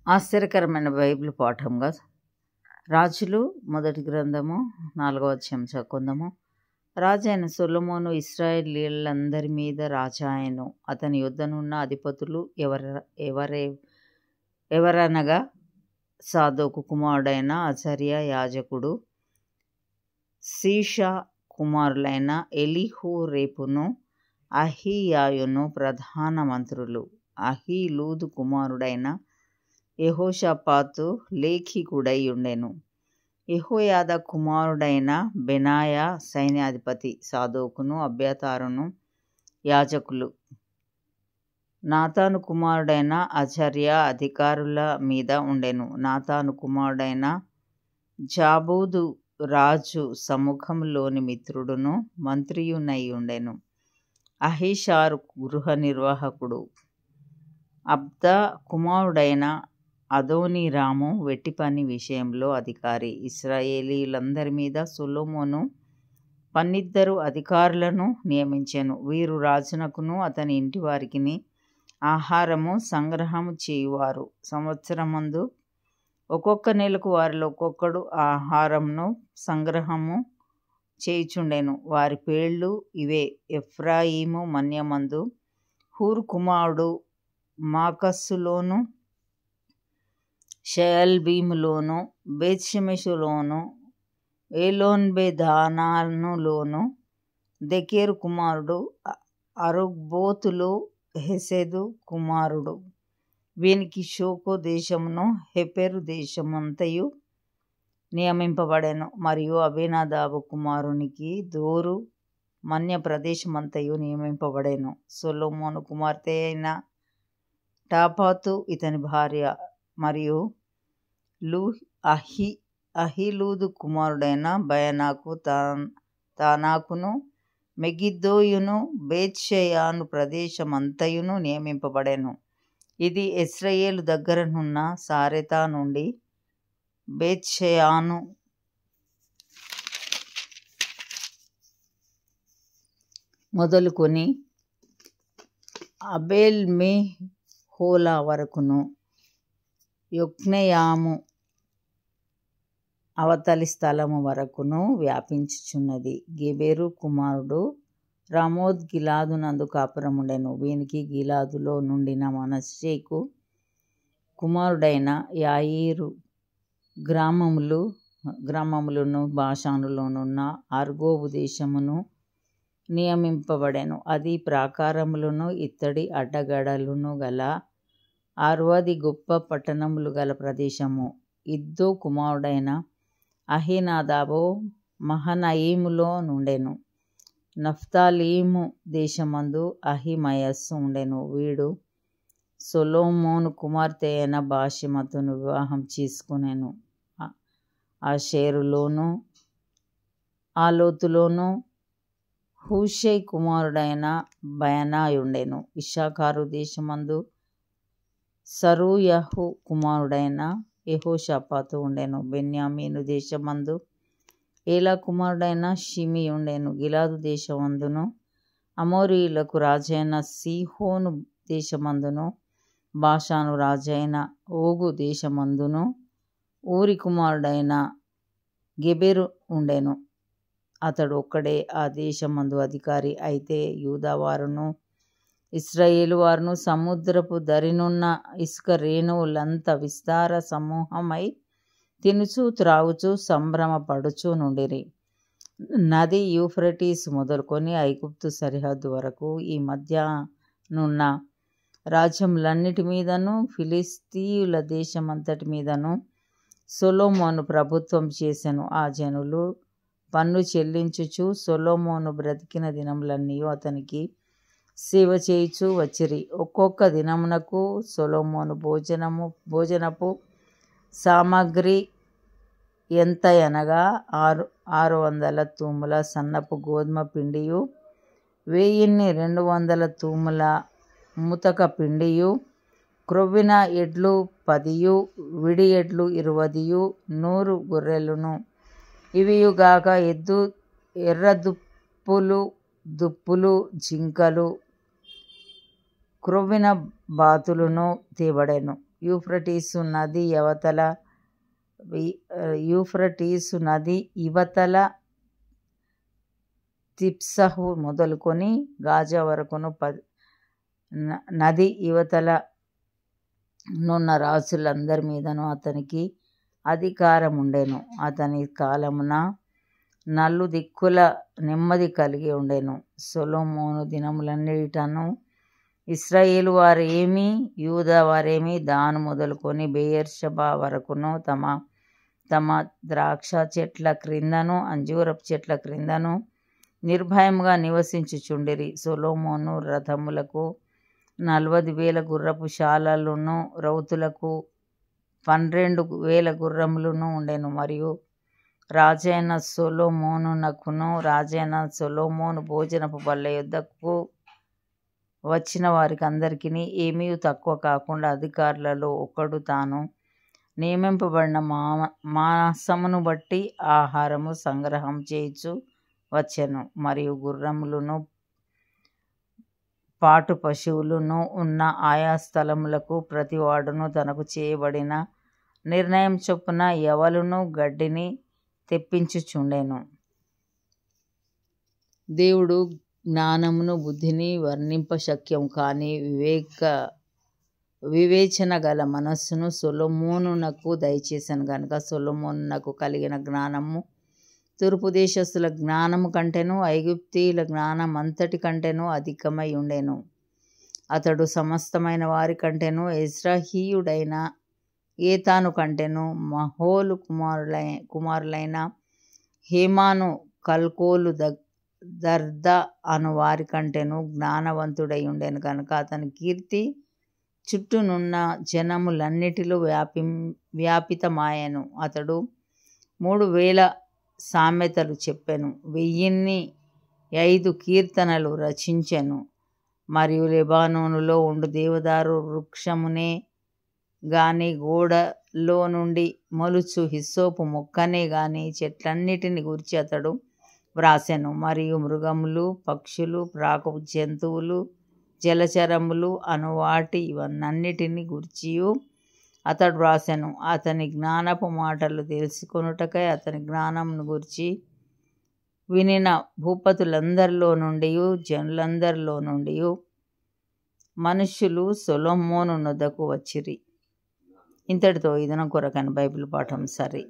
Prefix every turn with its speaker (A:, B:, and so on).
A: ఆశ్చర్యకరమైన బైబిల్ పాఠంగా రాజులు మొదటి గ్రంథము 4వ అధ్యాయం చదువుకుందాము. రాజైన సొలొమోను ఇశ్రాయేలీయులందరి మీద రాజాయెను. అతని యొద్దనున్న అధిపతులు ఎవరనగా సాదోకు కుమారుడైన అజర్యా యాజకుడు, శీషా కుమారులైన ఎలీహు రేపును, అహీయాయును ప్రధాన మంత్రులు. అహీలూదు కుమారుడైన యెహోషాపాతు లేఖికుడై ఉండెను. యెహోయాదా కుమారుడైన బెనాయా సైన్యాధిపతి. సాదోకును అబ్యాతారును యాజకులు. నాతాను కుమారుడైన అజర్యా అధికారుల మీద ఉండెను. నాతాను కుమారుడైన జాబూదు రాజు సముఖంలోని మిత్రుడును మంత్రియునై ఉండెను. అహీషారు గృహ నిర్వాహకుడు. అబ్దా కుమారుడైన అదోనీరాము వెట్టి పని విషయంలో అధికారి. ఇశ్రాయేలీయులందరి మీద సొలొమోను 12 అధికారులను నియమించెను. వీరు రాజునకును అతని ఇంటి వారికిని ఆహారము సంగ్రహము చేయువారు. సంవత్సరమందు ఒక్కొక్క నెలకు వారిలో ఒక్కొక్కడు ఆహారమును సంగ్రహము చేయుచుండెను. వారి పేర్లు ఇవే: ఎఫ్రాయిము మన్యమందు హూరు కుమారుడు మాకస్సులోను, షయల్బీములోను, బేత్షెమెషులోను, ఏలోన్బెదానానులోను, దెకేరు కుమారుడు అరుబ్బోతులో హెసెదు కుమారుడు. వీనికి షోకో దేశమును హెపెరు దేశమంతయు నియమింపబడెను. మరియు అబీనాదాబు కుమారునికి దోరు మన్య ప్రదేశమంతయు నియమింపబడెను. సొలొమోను కుమార్తె అయిన టాపాతు ఇతని భార్య. మరియు అహీలూదు కుమారుడైన బయనాకు తానాకును మెగిద్దోయును బేత్షెయాను ప్రదేశమంతయును నియమింపబడెను. ఇది యెజ్రెయేలు దగ్గరనున్న సారెతా నుండి బేత్షెయాను మొదలుకొని అబేల్మెహోలా వరకును, యొక్నెయాము అవతలి స్థలము వరకును వ్యాపించుచున్నది. గెబెరు కుమారుడు రామోత్ గిలాదునందు కాపురముండెను. వీనికి గిలాదులో నుండిన మనష్షేకు కుమారుడైన యాయీరు గ్రామములను బాషానులోనున్న అర్గోబు దేశమును నియమింపబడెను. అది ప్రాకారములను ఇత్తడి అడ్డగడలును గల 60 గొప్ప పట్టణములు గల ప్రదేశము. ఇద్దో కుమారుడైన అహీనాదాబు మహనయీములో నుండెను. నఫ్తాలీము దేశమందు అహిమయస్సు ఉండెను. వీడు సొలొమోను కుమార్తె అయిన బాషెమతును వివాహం చేసుకునెను. ఆషేరులోను ఆలోతులోను హూషై కుమారుడైన బయనాయుండెను. ఇశ్శాఖారు దేశమందు సరూయహు కుమారుడైన యెహోషాపాతు ఉండెను. బెన్యామీను దేశమందు ఏలా కుమారుడైన షిమీ ఉండెను. గిలాదు దేశమందును అమోరీయులకు రాజైన సీహోను దేశమందును బాషాను రాజైన ఓగు దేశమందును ఊరి కుమారుడైన గెబెరు ఉండెను. అతడు ఒక్కడే ఆ దేశమందు అధికారి. అయితే యూదావారును ఇశ్రాయేలు వారును సముద్రపు దరినున్న ఇసుక రేణువులంత విస్తార సమూహమై తినుచు త్రాగుచు సంభ్రమపడుచు నుండిరి. నది యూఫ్రటీసు మొదలుకొని ఐగుప్తు సరిహద్దు వరకు ఈ మధ్యనున్న రాజ్యములన్నిటి మీదను ఫిలిస్తీయుల దేశమంతటి మీదను సొలొమోను ప్రభుత్వం చేసెను. ఆ జనులు పన్ను చెల్లించుచు సొలొమోను బ్రతికిన దినములన్నీయు అతనికి సేవ చేయుచు వచ్చిరి. ఒక్కొక్క దినమునకు సొలొమోను భోజనపు సామగ్రి ఎంతయనగా 600 తూముల సన్నపు గోధుమ పిండియు, 1200 తూముల ముతక పిండియు, క్రొవ్విన ఎడ్లు 10, విడి ఎడ్లు 20, 100 గొర్రెలను. ఇవియుగాక ఎర్ర దుప్పులు, జింకలు, క్రొవ్విన బాతులను తేబడెను. యూఫ్రటీసు నది యువతల తిప్సహు మొదలుకొని గాజా వరకును నది యువతల నున్న రాజులందరి మీదను అతనికి అధికారం ఉండెను. అతని కాలమున నలు దిక్కుల నెమ్మది కలిగి ఉండెను. సొలొమోను దినములన్నిటను ఇశ్రాయేలు వారేమి యూదా వారేమి దాను మొదలుకొని బెయేర్షెబా వరకును తమ తమ ద్రాక్ష చెట్ల క్రిందను అంజూరపు చెట్ల క్రిందను నిర్భయముగా నివసించుచుండిరి. సొలొమోను రథములకు 40,000 గుర్రపు శాలలును రౌతులకు 12,000 గుర్రములను ఉండెను. మరియు రాజైన సొలొమోను భోజనపు బల్ల యొద్దకు వచ్చిన వారికి అందరికీ ఏమీ తక్కువ కాకుండా అధికారులలో ఒకడు తాను నియమింపబడిన మాసమును బట్టి ఆహారము సంగ్రహం చేయుచు వచ్చెను. మరియు గుర్రములను పాటు పశువులను ఉన్న ఆయా స్థలములకు ప్రతివాడును తనకు చేయబడిన నిర్ణయం చొప్పున యవలును గడ్డిని తెప్పించుచుండెను. దేవుడు జ్ఞానమును బుద్ధిని వర్ణింపశక్యం కాని వివేచన గల మనస్సును సొలొమోనునకు దయచేసెను గనుక సొలొమోనునకు కలిగిన జ్ఞానము తూర్పు దేశస్థుల జ్ఞానము కంటెను ఐగుప్తీయుల జ్ఞానమంతటి కంటెను అధికమై ఉండెను. అతడు సమస్తమైన వారి కంటెను ఎజ్రాహీయుడైన ఏతాను కంటెను మహోలు కుమారులైన హేమాను కల్కోలు దర్ద అను వారి కంటెను జ్ఞానవంతుడై ఉండెను కనుక అతని కీర్తి చుట్టూనున్న జనములన్నిటిలో వ్యాపితమాయెను. అతడు 3,000 సామెతలు చెప్పెను, 1,005 కీర్తనలు రచించెను. మరియు లెబానోనులో ఉండు దేవదారు వృక్షమునే గాని గోడలో నుండి మొలుచు హిస్సోపు మొక్కనే గాని చెట్లన్నిటిని గూర్చి అతడు వ్రాసెను. మరియు మృగములు పక్షులు ప్రాకు జంతువులు జలచరములు అను వాటి ఇవన్నిటిని గూర్చియు అతడు వ్రాసెను. అతని జ్ఞానపు మాటలు తెలుసుకొనుటకై అతని జ్ఞానమును గూర్చి వినిన భూపతులందరిలో నుండి జనులందరిలో నుండి మనుష్యులు సొలొమోను నొద్దకు వచ్చిరి. ఇంతటితో ఈ దినం కొరకైన బైబిల్ పాఠం సరి.